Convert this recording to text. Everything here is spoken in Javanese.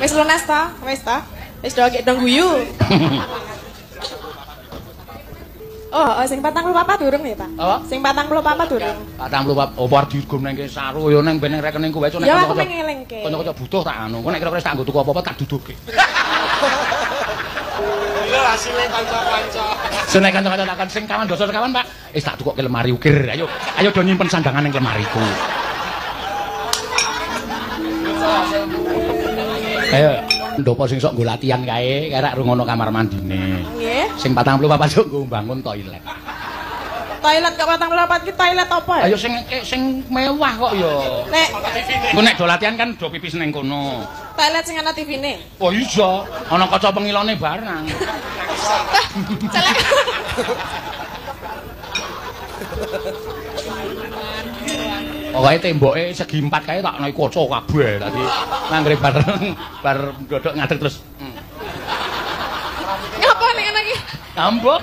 Wis lunas ta? Wis do gek dong guyu. Oh, sing 44 durung ya, Pak? Apa? Sing 44 durung. 44 opo arep diugum nang saru ya nang ben rekeningku wae nek ya aku mengelingke. Kanca-kanca butuh tak anu. Kok nek kira-kira tak nggo tuku apa-apa tak duduhke. Iya asile kanca-kanca. Seneng kanca-kanca tak sing kawan dosa kawan, Pak. Tak tukokke lemari ukir. Ayo do nyimpen sandangan ning lemariku. Ayo ndopo sing sok nggo latihan kae, kerek rungono kamar mandine. Nggih. Sing 44 sok nggo bangun toilet. Toilet kok 44 ki toilet apa ya? Ayo sing mewah kok ya. Nek engko nek do latihan kan do pipis ning kono. Toilet sing ana TV-ne. Oh iya, ana kaca pengilone barang. Celek. Pokoke temboke segi 4 kae tak nek kaca kabeh tadi. Nanggre bar godhok ngadeg terus. Apa nek ngene iki? Ngambok.